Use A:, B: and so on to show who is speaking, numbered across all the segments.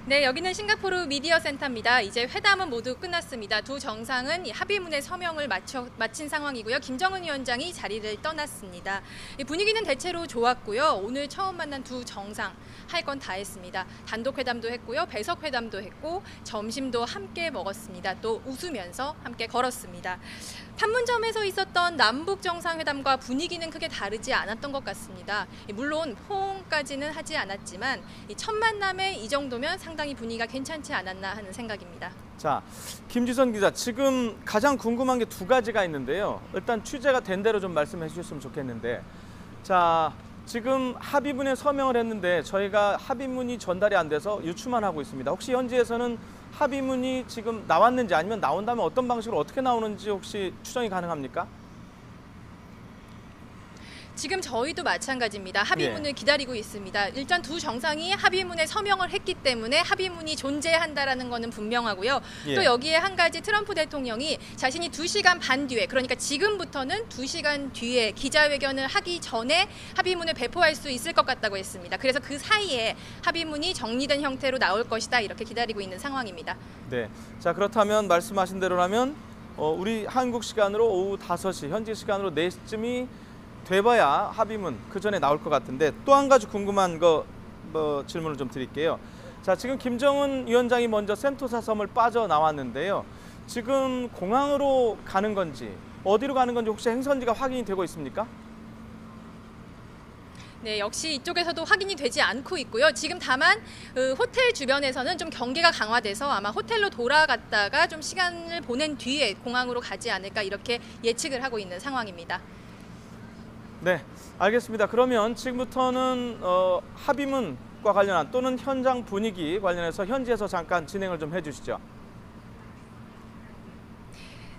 A: 네, 여기는 싱가포르 미디어 센터입니다. 이제 회담은 모두 끝났습니다. 두 정상은 합의문의 서명을 마친 상황이고요. 김정은 위원장이 자리를 떠났습니다. 분위기는 대체로 좋았고요. 오늘 처음 만난 두 정상 할 건 다 했습니다. 단독 회담도 했고요. 배석 회담도 했고 점심도 함께 먹었습니다. 또 웃으면서 함께 걸었습니다. 판문점에서 있었던 남북 정상회담과 분위기는 크게 다르지 않았던 것 같습니다. 물론 포옹까지는 하지 않았지만 첫 만남에 이 정도면 상당히 분위기가 괜찮지 않았나 하는 생각입니다.
B: 자, 김지선 기자, 지금 가장 궁금한 게 두 가지가 있는데요. 일단 취재가 된 대로 좀 말씀해 주셨으면 좋겠는데, 자, 지금 합의문에 서명을 했는데 저희가 합의문이 전달이 안 돼서 유추만 하고 있습니다. 혹시 현지에서는 합의문이 지금 나왔는지 아니면 나온다면 어떤 방식으로 어떻게 나오는지 혹시 추정이 가능합니까?
A: 지금 저희도 마찬가지입니다. 합의문을 기다리고 있습니다. 일단 두 정상이 합의문에 서명을 했기 때문에 합의문이 존재한다라는 것은 분명하고요. 또 여기에 한 가지 트럼프 대통령이 자신이 2시간 반 뒤에, 그러니까 지금부터는 2시간 뒤에 기자회견을 하기 전에 합의문을 배포할 수 있을 것 같다고 했습니다. 그래서 그 사이에 합의문이 정리된 형태로 나올 것이다, 이렇게 기다리고 있는 상황입니다.
B: 네, 자, 그렇다면 말씀하신 대로라면 우리 한국 시간으로 오후 5시, 현지 시간으로 4시쯤이 돼봐야 합의문 그 전에 나올 것 같은데, 또 한 가지 궁금한 거 질문을 좀 드릴게요. 자, 지금 김정은 위원장이 먼저 센토사 섬을 빠져나왔는데요. 지금 공항으로 가는 건지 어디로 가는 건지 혹시 행선지가 확인이 되고 있습니까?
A: 네, 역시 이쪽에서도 확인이 되지 않고 있고요. 지금 다만 호텔 주변에서는 좀 경계가 강화돼서 아마 호텔로 돌아갔다가 좀 시간을 보낸 뒤에 공항으로 가지 않을까, 이렇게 예측을 하고 있는 상황입니다.
B: 네, 알겠습니다. 그러면 지금부터는 합의문과 관련한 또는 현장 분위기 관련해서 현지에서 잠깐 진행을 좀 해주시죠.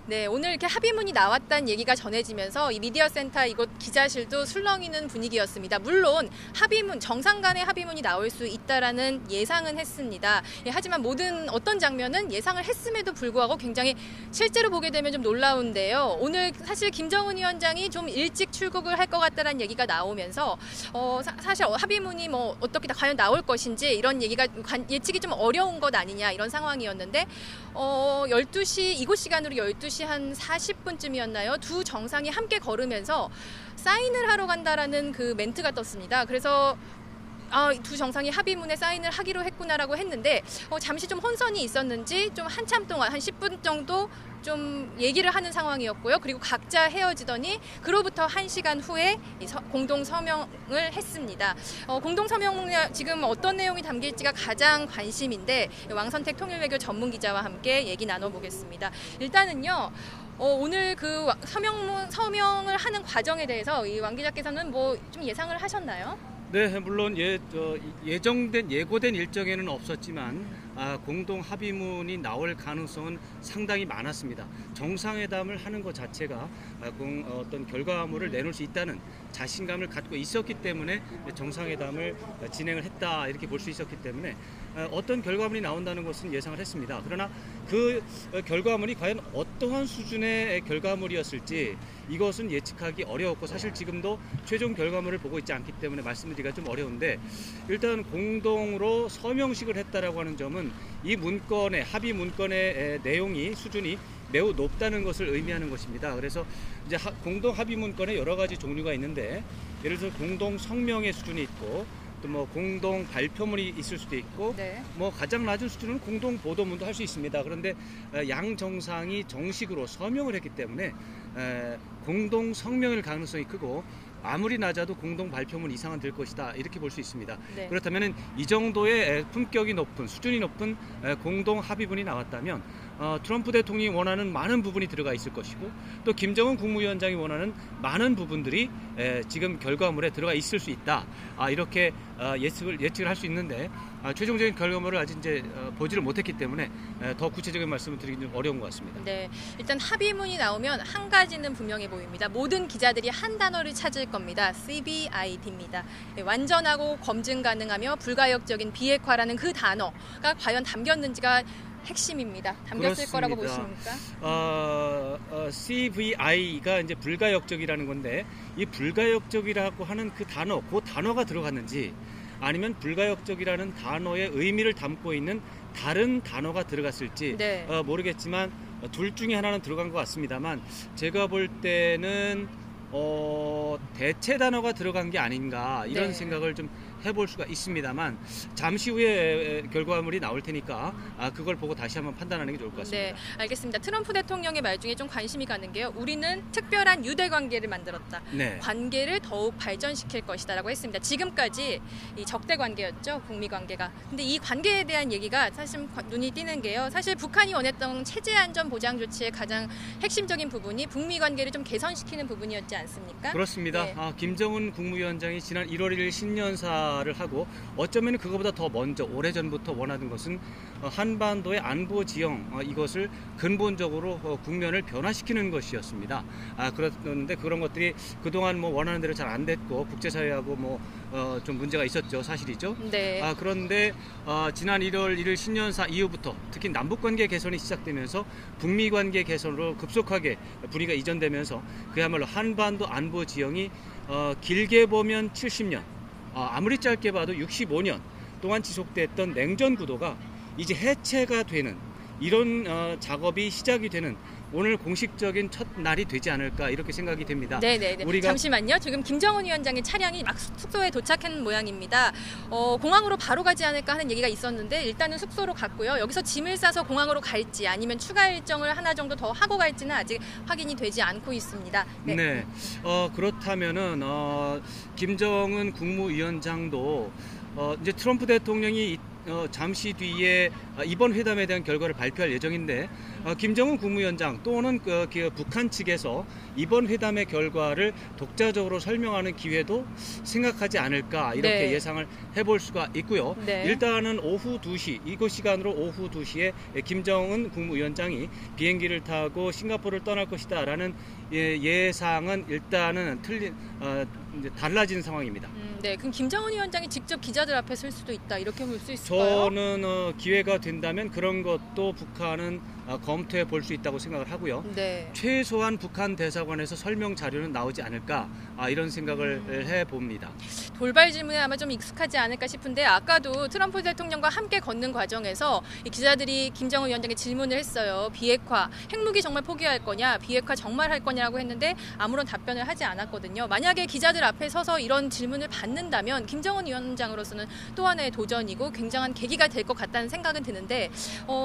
A: 네, 오늘 이렇게 합의문이 나왔다는 얘기가 전해지면서 이 미디어 센터 이곳 기자실도 술렁이는 분위기였습니다. 물론 합의문, 정상 간의 합의문이 나올 수 있다라는 예상은 했습니다. 하지만 어떤 장면은 예상을 했음에도 불구하고 굉장히 실제로 보게 되면 좀 놀라운데요. 오늘 사실 김정은 위원장이 좀 일찍 출국을 할 것 같다라는 얘기가 나오면서 사실 합의문이 어떻게 과연 나올 것인지 이런 얘기가 예측이 좀 어려운 것 아니냐, 이런 상황이었는데 12시, 이곳 시간으로 12시 한 40분쯤이었나요? 두 정상이 함께 걸으면서 사인을 하러 간다라는 그 멘트가 떴습니다. 그래서 두 정상이 합의문에 사인을 하기로 했구나라고 했는데 잠시 좀 혼선이 있었는지 좀 한참 동안 한 10분 정도 좀 얘기를 하는 상황이었고요. 그리고 각자 헤어지더니 그로부터 1시간 후에 공동 서명을 했습니다. 공동 서명 지금 어떤 내용이 담길지가 가장 관심인데 왕선택 통일외교 전문기자와 함께 얘기 나눠보겠습니다. 일단은요. 오늘 그 서명을 하는 과정에 대해서 이 왕 기자께서는 좀 예상을 하셨나요?
C: 네, 물론 예고된 일정에는 없었지만 공동 합의문이 나올 가능성은 상당히 많았습니다. 정상회담을 하는 것 자체가 어떤 결과물을 내놓을 수 있다는 자신감을 갖고 있었기 때문에 정상회담을 진행을 했다, 이렇게 볼 수 있었기 때문에 어떤 결과물이 나온다는 것은 예상을 했습니다. 그러나 그 결과물이 과연 어떠한 수준의 결과물이었을지 이것은 예측하기 어려웠고, 사실 지금도 최종 결과물을 보고 있지 않기 때문에 말씀드리기가 좀 어려운데, 일단 공동으로 서명식을 했다라고 하는 점은 이 문건의 합의 문건의 수준이 매우 높다는 것을 의미하는 것입니다. 그래서 이제 공동 합의 문건에 여러 가지 종류가 있는데, 예를 들어서 공동 성명의 수준이 있고, 또 공동 발표문이 있을 수도 있고, 가장 낮은 수준은 공동 보도문도 할 수 있습니다. 그런데 양 정상이 정식으로 서명을 했기 때문에 공동 성명일 가능성이 크고, 아무리 낮아도 공동 발표문 이상은 될 것이다, 이렇게 볼 수 있습니다. 네. 그렇다면 이 정도의 품격이 높은, 수준이 높은 공동 합의문이 나왔다면 트럼프 대통령이 원하는 많은 부분이 들어가 있을 것이고, 또 김정은 국무위원장이 원하는 많은 부분들이 지금 결과물에 들어가 있을 수 있다, 이렇게 예측을 할 수 있는데, 최종적인 결과물을 아직 보지를 못했기 때문에 더 구체적인 말씀을 드리기는 좀 어려운 것 같습니다.
A: 네, 일단 합의문이 나오면 한 가지는 분명해 보입니다. 모든 기자들이 한 단어를 찾을 겁니다. CVID입니다. 완전하고 검증 가능하며 불가역적인 비핵화라는 그 단어가 과연 담겼는지가 핵심입니다. 담겼을
C: 그렇습니다.
A: 거라고 보십니까?
C: CVI가 이제 불가역적이라는 건데, 이 불가역적이라고 하는 그 단어가 들어갔는지, 아니면 불가역적이라는 단어의 의미를 담고 있는 다른 단어가 들어갔을지
A: 네.
C: 모르겠지만 둘 중에 하나는 들어간 것 같습니다만 제가 볼 때는 대체 단어가 들어간 게 아닌가 이런
A: 네.
C: 생각을 좀 해볼 수가 있습니다만 잠시 후에 결과물이 나올 테니까 그걸 보고 다시 한번 판단하는 게 좋을 것 같습니다.
A: 네, 알겠습니다. 트럼프 대통령의 말 중에 좀 관심이 가는 게요. 우리는 특별한 유대 관계를 만들었다.
C: 네.
A: 관계를 더욱 발전시킬 것이다라고 했습니다. 지금까지 이 적대 관계였죠, 북미 관계가. 근데 이 관계에 대한 얘기가 사실 눈이 띄는 게요. 사실 북한이 원했던 체제 안전 보장 조치의 가장 핵심적인 부분이 북미 관계를 좀 개선시키는 부분이었지 않습니까?
C: 그렇습니다.
A: 네.
C: 김정은 국무위원장이 지난 1월 1일 신년사를 하고 어쩌면 그거보다 더 먼저 오래전부터 원하던 것은 한반도의 안보 지형 이것을 근본적으로 국면을 변화시키는 것이었습니다. 그런데 그런 것들이 그동안 뭐 원하는 대로 잘 안 됐고 국제사회하고 좀 문제가 있었죠. 사실이죠.
A: 네.
C: 그런데 지난 1월 1일 신년사 이후부터 특히 남북관계 개선이 시작되면서 북미관계 개선으로 급속하게 분위기가 이전되면서 그야말로 한반도 안보 지형이 길게 보면 70년 아무리 짧게 봐도 65년 동안 지속됐던 냉전 구도가 이제 해체가 되는 이런 작업이 시작이 되는 오늘 공식적인 첫 날이 되지 않을까 이렇게 생각이 됩니다.
A: 네네. 잠시만요. 지금 김정은 위원장의 차량이 막 숙소에 도착한 모양입니다. 공항으로 바로 가지 않을까 하는 얘기가 있었는데 일단은 숙소로 갔고요. 여기서 짐을 싸서 공항으로 갈지 아니면 추가 일정을 하나 정도 더 하고 갈지는 아직 확인이 되지 않고 있습니다.
C: 네. 그렇다면은 김정은 국무위원장도 이제 트럼프 대통령이 잠시 뒤에 이번 회담에 대한 결과를 발표할 예정인데 김정은 국무위원장 또는 북한 측에서 이번 회담의 결과를 독자적으로 설명하는 기회도 생각하지 않을까 이렇게
A: 네.
C: 예상을 해볼 수가 있고요.
A: 네.
C: 일단은 오후 2시 이곳 시간으로 오후 2시에 김정은 국무위원장이 비행기를 타고 싱가포르를 떠날 것이다라는 예상은 일단은 이제 달라진 상황입니다.
A: 네, 그럼 김정은 위원장이 직접 기자들 앞에 설 수도 있다 이렇게 볼 수 있을까요?
C: 저는 기회가 된다면 그런 것도 북한은 검토해 볼 수 있다고 생각을 하고요.
A: 네.
C: 최소한 북한 대사관에서 설명 자료는 나오지 않을까 이런 생각을 해봅니다.
A: 돌발 질문에 아마 좀 익숙하지 않을까 싶은데 아까도 트럼프 대통령과 함께 걷는 과정에서 이 기자들이 김정은 위원장에게 질문을 했어요. 비핵화, 핵무기 정말 포기할 거냐, 비핵화 정말 할 거냐고 했는데 아무런 답변을 하지 않았거든요. 만약에 기자들 앞에 서서 이런 질문을 받는다면 김정은 위원장으로서는 또 하나의 도전이고 굉장한 계기가 될 것 같다는 생각은 드는데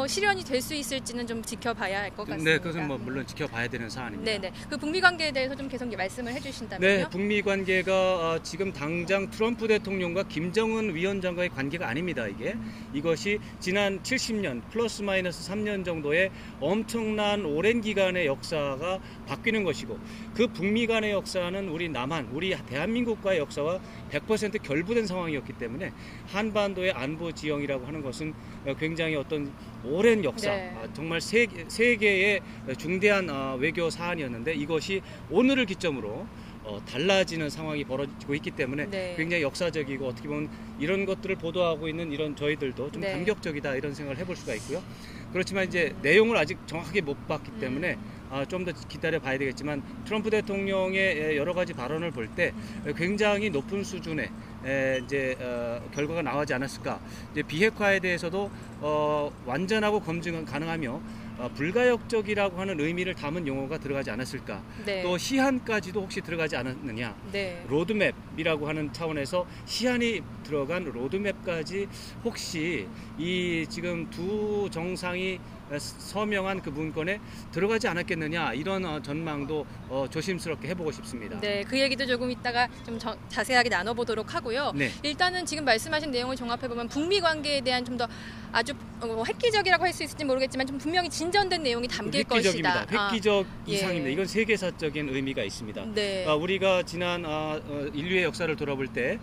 A: 실현이 될 수 있을지는 좀 지켜봐야 할 것 같습니다.
C: 네, 그것은 물론 지켜봐야 되는 사안입니다.
A: 네네. 그 북미 관계에 대해서 좀 계속 말씀을 해주신다면요.
C: 네, 북미 관계가 지금 당장 트럼프 대통령과 김정은 위원장과의 관계가 아닙니다. 이것이 지난 70년 플러스 마이너스 3년 정도의 엄청난 오랜 기간의 역사가 바뀌는 것이고 그 북미 간의 역사는 우리 남한, 우리 대한민국과의 역사와 100% 결부된 상황이었기 때문에 한반도의 안보 지형이라고 하는 것은 굉장히 어떤 오랜 역사,
A: 네.
C: 정말 세계의 중대한 외교 사안이었는데 이것이 오늘을 기점으로 달라지는 상황이 벌어지고 있기 때문에
A: 네.
C: 굉장히 역사적이고 어떻게 보면 이런 것들을 보도하고 있는 이런 저희들도 좀
A: 네.
C: 감격적이다 이런 생각을 해볼 수가 있고요. 그렇지만 이제 내용을 아직 정확하게 못 봤기 때문에 좀 더 기다려 봐야 되겠지만 트럼프 대통령의 여러 가지 발언을 볼 때 굉장히 높은 수준의 이제 결과가 나오지 않았을까. 이제 비핵화에 대해서도 완전하고 검증은 가능하며 불가역적이라고 하는 의미를 담은 용어가 들어가지 않았을까.
A: 네.
C: 또 시한까지도 혹시 들어가지 않았느냐.
A: 네.
C: 로드맵이라고 하는 차원에서 시한이 들어간 로드맵까지 혹시 이 지금 두 정상이 서명한 그 문건에 들어가지 않았겠느냐 이런 전망도 조심스럽게 해보고 싶습니다.
A: 네, 그 얘기도 조금 이따가 좀 자세하게 나눠보도록 하고요.
C: 네.
A: 일단은 지금 말씀하신 내용을 종합해보면 북미 관계에 대한 좀 더 아주 획기적이라고 할 수 있을지 모르겠지만 좀 분명히 진전된 내용이 담길
C: 획기적입니다.
A: 것이다.
C: 획기적
A: 예.
C: 이상입니다. 이건 세계사적인 의미가 있습니다.
A: 네.
C: 우리가 지난 인류의 역사를 돌아볼 때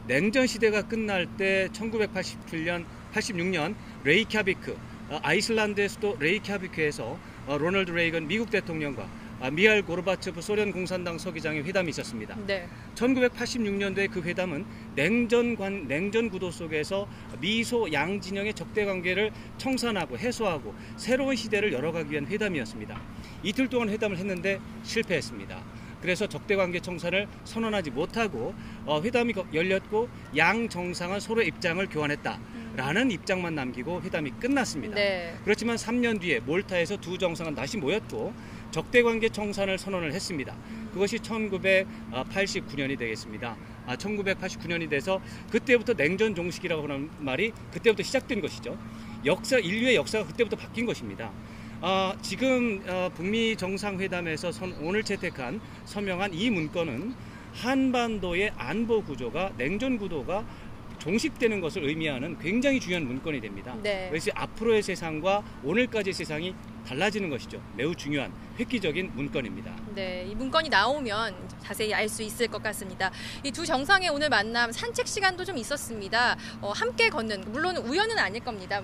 C: 냉전 시대가 끝날 때 1987년, 86년 레이캬비크 아이슬란드의 수도 레이캬비크에서 로널드 레이건 미국 대통령과 미하일 고르바초프 소련 공산당 서기장의 회담이 있었습니다.
A: 네.
C: 1986년도에 그 회담은 냉전 구도 속에서 미소 양진영의 적대 관계를 청산하고 해소하고 새로운 시대를 열어가기 위한 회담이었습니다. 이틀 동안 회담을 했는데 실패했습니다. 그래서 적대관계 청산을 선언하지 못하고 회담이 열렸고 양 정상은 서로 입장을 교환했다라는 입장만 남기고 회담이 끝났습니다.
A: 네.
C: 그렇지만 3년 뒤에 몰타에서 두 정상은 다시 모였고 적대관계 청산을 선언을 했습니다. 그것이 1989년이 되겠습니다. 1989년이 돼서 그때부터 냉전 종식이라고 하는 말이 그때부터 시작된 것이죠. 인류의 역사가 그때부터 바뀐 것입니다. 지금 북미 정상회담에서 오늘 채택한 서명한 이 문건은 한반도의 안보 구조가 냉전 구도가 종식되는 것을 의미하는 굉장히 중요한 문건이 됩니다.
A: 네.
C: 그래서 앞으로의 세상과 오늘까지의 세상이 달라지는 것이죠. 매우 중요한 획기적인 문건입니다.
A: 네, 이 문건이 나오면 자세히 알 수 있을 것 같습니다. 이 두 정상의 오늘 만남 산책 시간도 좀 있었습니다. 함께 걷는, 물론 우연은 아닐 겁니다.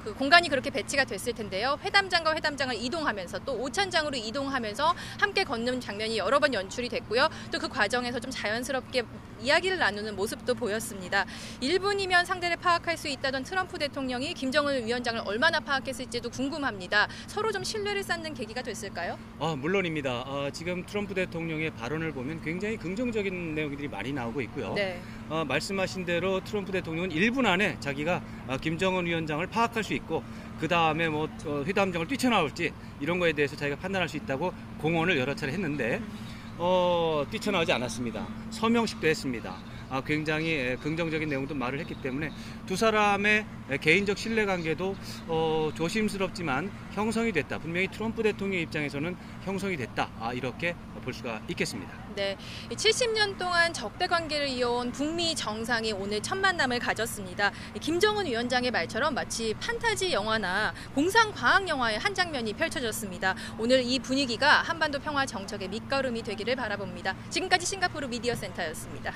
A: 그 공간이 그렇게 배치가 됐을 텐데요. 회담장과 회담장을 이동하면서 또 오찬장으로 이동하면서 함께 걷는 장면이 여러 번 연출이 됐고요. 또 그 과정에서 좀 자연스럽게 이야기를 나누는 모습도 보였습니다. 1분이면 상대를 파악할 수 있다던 트럼프 대통령이 김정은 위원장을 얼마나 파악했을지도 궁금합니다. 서로 좀 신뢰를 쌓는 계기가 됐을까요?
C: 물론입니다. 지금 트럼프 대통령의 발언을 보면 굉장히 긍정적인 내용들이 많이 나오고 있고요.
A: 네.
C: 말씀하신 대로 트럼프 대통령은 1분 안에 자기가 김정은 위원장을 파악할 수 있고 그 다음에 회담장을 뛰쳐나올지 이런 거에 대해서 자기가 판단할 수 있다고 공언을 여러 차례 했는데 뛰쳐나오지 않았습니다. 서명식도 했습니다. 굉장히 긍정적인 내용도 말을 했기 때문에 두 사람의 개인적 신뢰관계도 조심스럽지만 형성이 됐다. 분명히 트럼프 대통령 입장에서는 형성이 됐다. 이렇게 볼 수가 있겠습니다.
A: 네, 70년 동안 적대 관계를 이어온 북미 정상이 오늘 첫 만남을 가졌습니다. 김정은 위원장의 말처럼 마치 판타지 영화나 공상 과학 영화의 한 장면이 펼쳐졌습니다. 오늘 이 분위기가 한반도 평화 정착의 밑거름이 되기를 바라봅니다. 지금까지 싱가포르 미디어 센터였습니다.